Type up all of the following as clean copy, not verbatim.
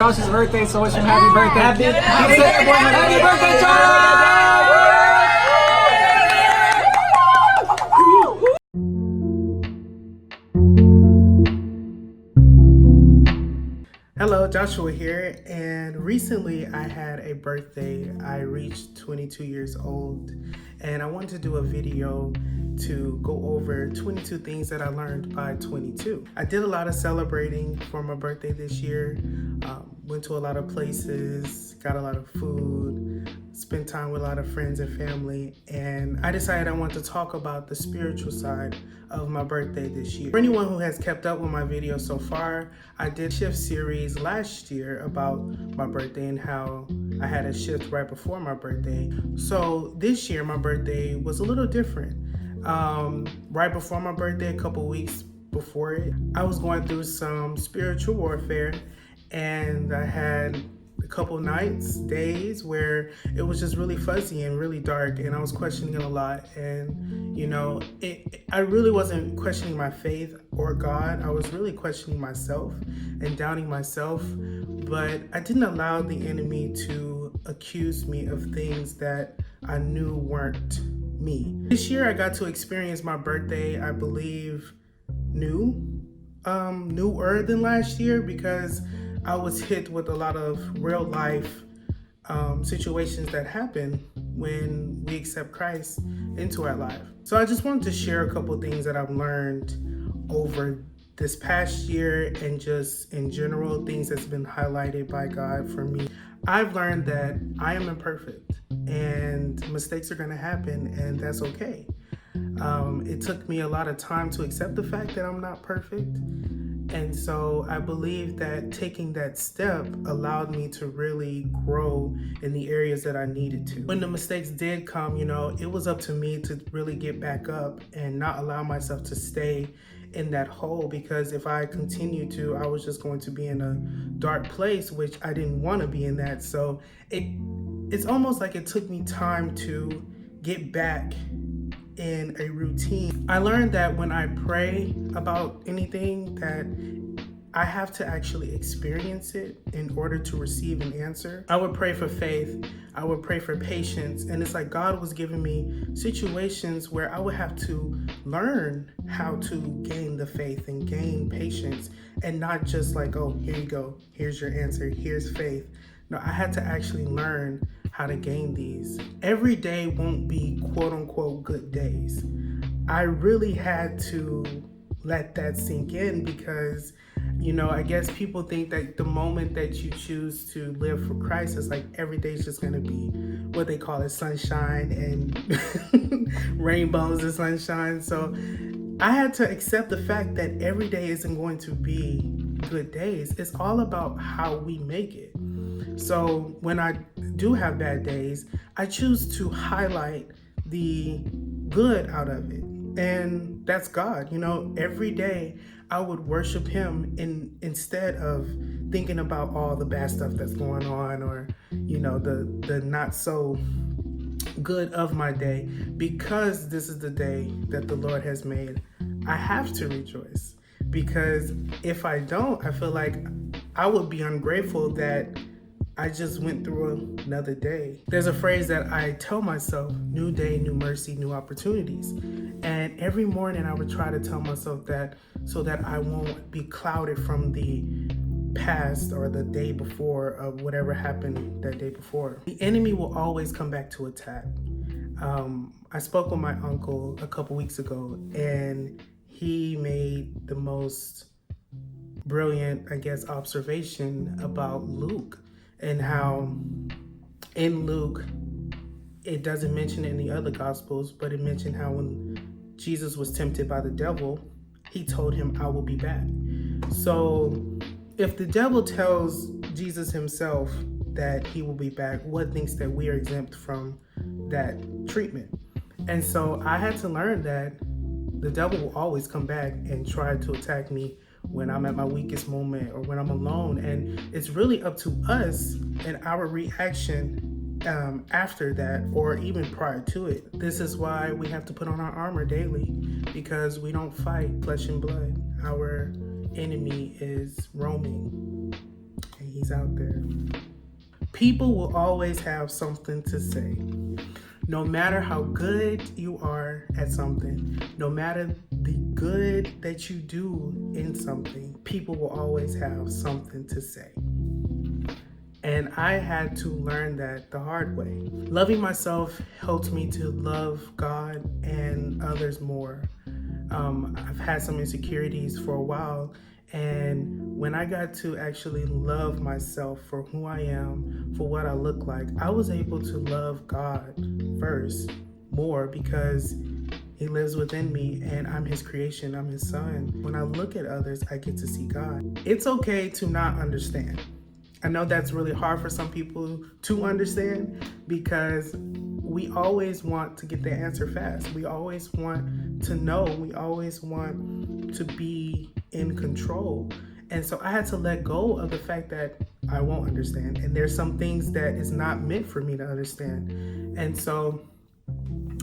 Josh's birthday, so wish him happy birthday. Happy birthday, Josh! Hello, Joshua here, and recently I had a birthday. I reached 22 years old, and I wanted to do a video to go over 22 things that I learned by 22. I did a lot of celebrating for my birthday this year, went to a lot of places, got a lot of food, spent time with a lot of friends and family, and I decided I want to talk about the spiritual side of my birthday this year. For anyone who has kept up with my videos so far, I did a shift series last year about my birthday and how I had a shift right before my birthday. So this year my birthday was a little different. Right before my birthday, a couple weeks before it, I was going through some spiritual warfare, and I had a couple nights, days where it was just really fuzzy and really dark, and I was questioning a lot. And you know, I really wasn't questioning my faith or God. I was really questioning myself and doubting myself, but I didn't allow the enemy to accuse me of things that I knew weren't me. This year I got to experience my birthday, I believe, newer than last year, because I was hit with a lot of real life situations that happen when we accept Christ into our life. So I just wanted to share a couple things that I've learned over this past year, and just in general, things that's been highlighted by God for me. I've learned that I am imperfect and mistakes are gonna happen, and that's okay. It took me a lot of time to accept the fact that I'm not perfect. And so I believe that taking that step allowed me to really grow in the areas that I needed to. When the mistakes did come, you know, it was up to me to really get back up and not allow myself to stay in that hole, because if I continued to, I was just going to be in a dark place, which I didn't want to be in that. So it's almost like it took me time to get back in a routine. I learned that when I pray about anything, that I have to actually experience it in order to receive an answer. I would pray for faith, I would pray for patience, and it's like God was giving me situations where I would have to learn how to gain the faith and gain patience, and not just like, oh, here you go, here's your answer, here's faith. No, I had to actually learn how to gain these. Every day won't be quote unquote good days. I really had to let that sink in, because, you know, I guess people think that the moment that you choose to live for Christ, is like every day is just gonna be what they call it, sunshine and rainbows and sunshine. So I had to accept the fact that every day isn't going to be good days. It's all about how we make it. So when I do have bad days, I choose to highlight the good out of it. And that's God. You know, every day I would worship Him instead of thinking about all the bad stuff that's going on, or, you know, the not so good of my day, because this is the day that the Lord has made. I have to rejoice, because if I don't, I feel like I would be ungrateful that I just went through another day. There's a phrase that I tell myself: new day, new mercy, new opportunities. And every morning I would try to tell myself that, so that I won't be clouded from the past or the day before of whatever happened that day before. The enemy will always come back to attack. I spoke with my uncle a couple weeks ago, and he made the most brilliant, I guess, observation about Luke, and how in Luke, it doesn't mention it in the other Gospels, but it mentioned how when Jesus was tempted by the devil, he told him, I will be back. So if the devil tells Jesus himself that he will be back, what thinks that we are exempt from that treatment? And so I had to learn that the devil will always come back and try to attack me when I'm at my weakest moment or when I'm alone. And it's really up to us and our reaction after that, or even prior to it. This is why we have to put on our armor daily, because we don't fight flesh and blood. Our enemy is roaming. he's out there. People will always have something to say. No matter how good you are at something, no matter the good that you do in something, people will always have something to say. And I had to learn that the hard way. Loving myself helped me to love God and others more. I've had some insecurities for a while, and when I got to actually love myself for who I am, for what I look like, I was able to love God first more because he lives within me and I'm his creation, I'm his son. When I look at others, I get to see God. It's okay to not understand. I know that's really hard for some people to understand because we always want to get the answer fast. We always want to know. We always want to be in control. And so I had to let go of the fact that I won't understand. And there's some things that is not meant for me to understand. And so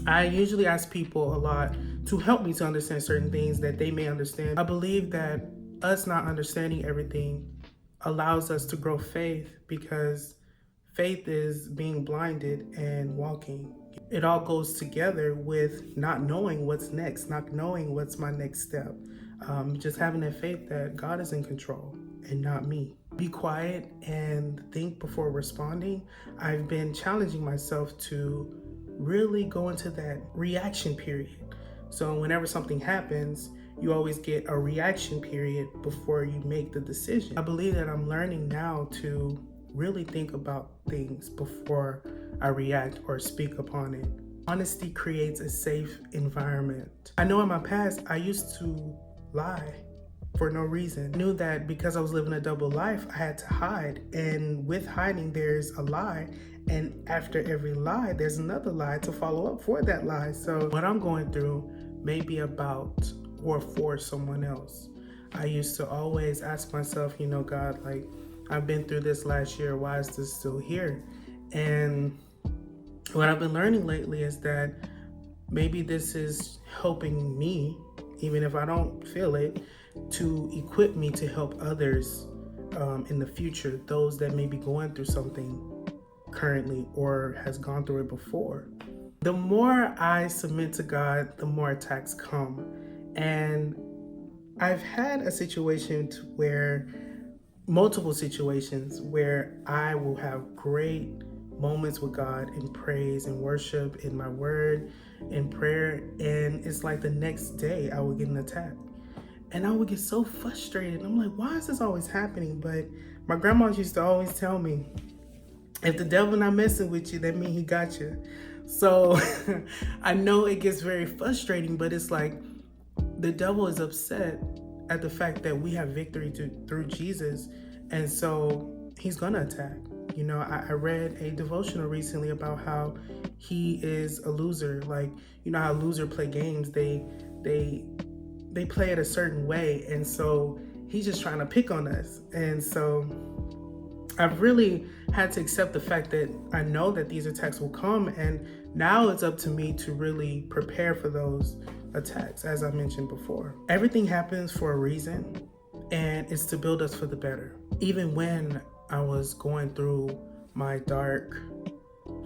I usually ask people a lot to help me to understand certain things that they may understand. I believe that us not understanding everything allows us to grow faith, because faith is being blinded and walking. It all goes together with not knowing what's next, not knowing what's my next step. Just having that faith that God is in control and not me. Be quiet and think before responding. I've been challenging myself to really go into that reaction period. So whenever something happens, you always get a reaction period before you make the decision. I believe that I'm learning now to really think about things before I react or speak upon it. Honesty creates a safe environment. I know in my past, I used to lie for no reason. I knew that because I was living a double life, I had to hide. And with hiding, there's a lie. And after every lie, there's another lie to follow up for that lie. So what I'm going through may be about or for someone else. I used to always ask myself, God, like, I've been through this last year, why is this still here? And what I've been learning lately is that maybe this is helping me, even if I don't feel it, to equip me to help others in the future, those that may be going through something currently or has gone through it before. The more I submit to God, the more attacks come. And I've had a situation where, multiple situations where I will have great moments with God in praise and worship, in my word, in prayer. And it's like the next day I would get an attack. And I would get so frustrated. I'm like, why is this always happening? But my grandma used to always tell me, if the devil not messing with you, that means he got you. So I know it gets very frustrating, but it's like, the devil is upset at the fact that we have victory through Jesus, and so he's gonna attack. I read a devotional recently about how he is a loser. Like, how losers play games, they play it a certain way, and so he's just trying to pick on us. And so I've really had to accept the fact that I know that these attacks will come, and now it's up to me to really prepare for those attacks, as I mentioned before. Everything happens for a reason, and it's to build us for the better. Even when I was going through my dark,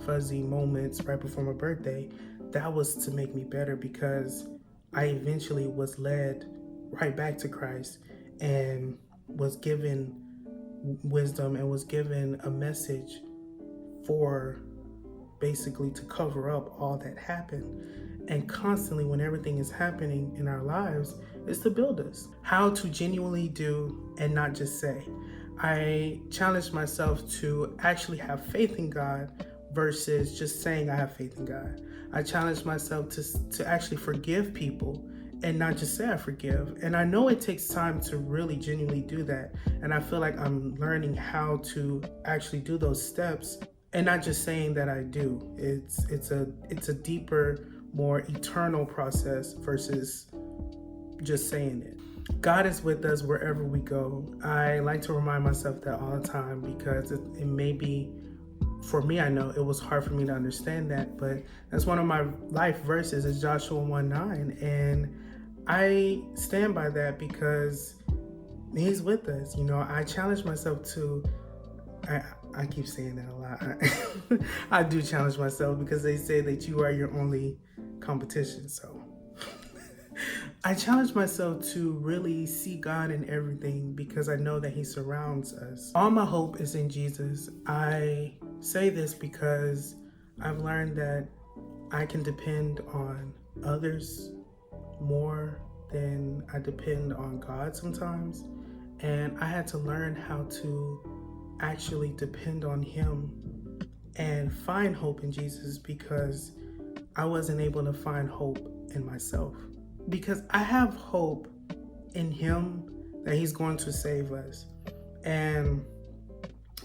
fuzzy moments right before my birthday, that was to make me better, because I eventually was led right back to Christ and was given wisdom and was given a message for basically to cover up all that happened. And constantly, when everything is happening in our lives, is to build us. How to genuinely do and not just say. I challenged myself to actually have faith in God versus just saying I have faith in God. I challenged myself to actually forgive people and not just say I forgive. And I know it takes time to really genuinely do that. And I feel like I'm learning how to actually do those steps and not just saying that I do. It's a deeper, more eternal process versus just saying it. God is with us wherever we go. I like to remind myself that all the time, because it may be, for me, I know it was hard for me to understand that, but that's one of my life verses is Joshua 1:9. And I stand by that because he's with us. I challenge myself to I keep saying that a lot. I do challenge myself because they say that you are your only competition. So I challenge myself to really see God in everything because I know that He surrounds us. All my hope is in Jesus. I say this because I've learned that I can depend on others more than I depend on God sometimes. And I had to learn how to actually depend on Him and find hope in Jesus because I wasn't able to find hope in myself. Because I have hope in Him that He's going to save us. And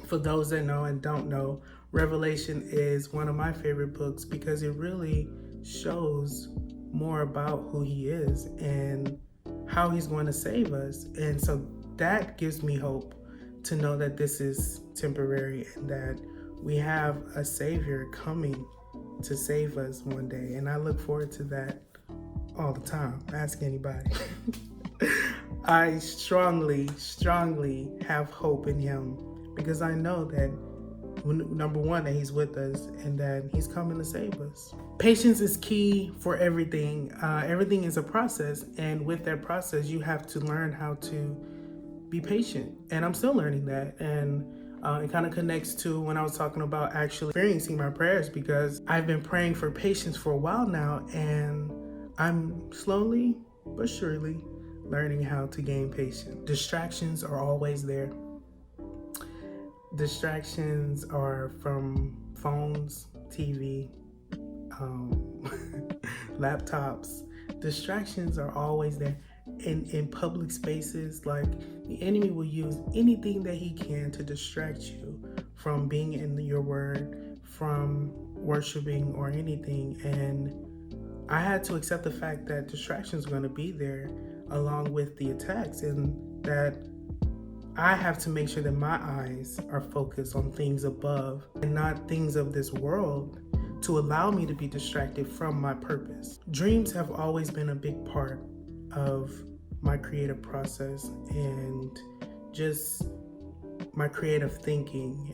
for those that know and don't know, Revelation is one of my favorite books because it really shows more about who He is and how He's going to save us. And so that gives me hope to know that this is temporary and that we have a Savior coming to save us one day. And I look forward to that all the time. Ask anybody. I strongly have hope in Him because I know that number one, that He's with us and that He's coming to save us. Patience is key for everything. Everything is a process, and with that process, you have to learn how to be patient. And I'm still learning that. And it kind of connects to when I was talking about actually experiencing my prayers, because I've been praying for patience for a while now, and I'm slowly but surely learning how to gain patience. Distractions are always there. Distractions are from phones, TV, laptops. Distractions are always there. In public spaces, like the enemy will use anything that he can to distract you from being in your word, from worshiping or anything. And I had to accept the fact that distractions are going to be there along with the attacks, and that I have to make sure that my eyes are focused on things above and not things of this world to allow me to be distracted from my purpose. Dreams have always been a big part of my creative process and just my creative thinking.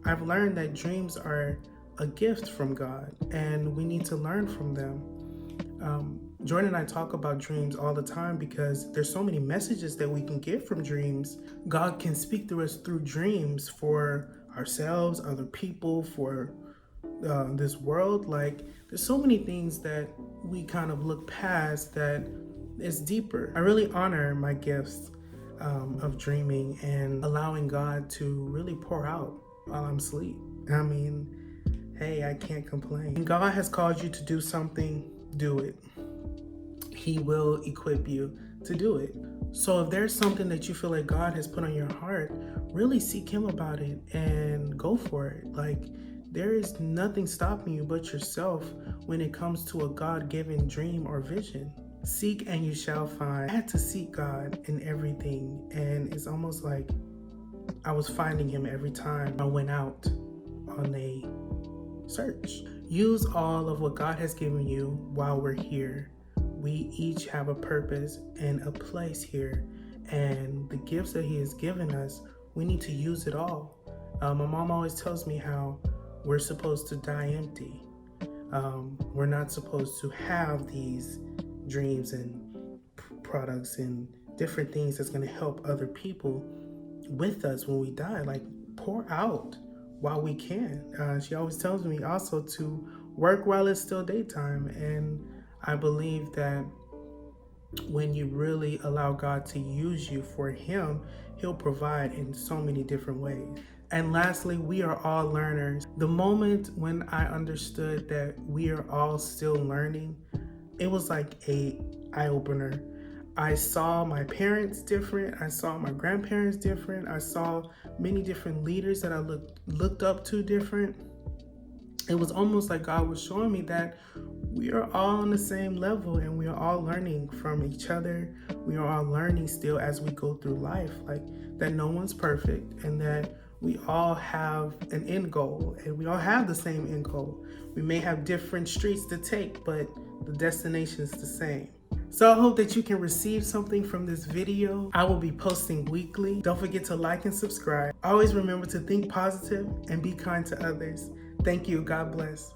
I've learned that dreams are a gift from God and we need to learn from them. Jordan and I talk about dreams all the time because there's so many messages that we can get from dreams. God can speak through us through dreams for ourselves, other people, for this world. Like, there's so many things that we kind of look past that is deeper. I really honor my gifts of dreaming and allowing God to really pour out while I'm asleep. I mean, hey, I can't complain. When God has called you to do something, do it. He will equip you to do it. So if there's something that you feel like God has put on your heart, really seek Him about it and go for it. Like, there is nothing stopping you but yourself when it comes to a God-given dream or vision. Seek and you shall find. I had to seek God in everything, and it's almost like I was finding Him every time I went out on a search. Use all of what God has given you while we're here. We each have a purpose and a place here, and the gifts that He has given us, we need to use it all. My mom always tells me how we're supposed to die empty. We're not supposed to have these dreams and products and different things that's going to help other people with us when we die. Like, pour out while we can. She always tells me also to work while it's still daytime, and I believe that when you really allow God to use you for Him, He'll provide in so many different ways. And lastly, we are all learners. The moment when I understood that we are all still learning, it was like an eye-opener. I saw my parents different. I saw my grandparents different. I saw many different leaders that I looked up to different. It was almost like God was showing me that we are all on the same level and we are all learning from each other. We are all learning still as we go through life, like that no one's perfect and that we all have an end goal and we all have the same end goal. We may have different streets to take, but the destination is the same. So I hope that you can receive something from this video. I will be posting weekly. Don't forget to like and subscribe. Always remember to think positive and be kind to others. Thank you. God bless.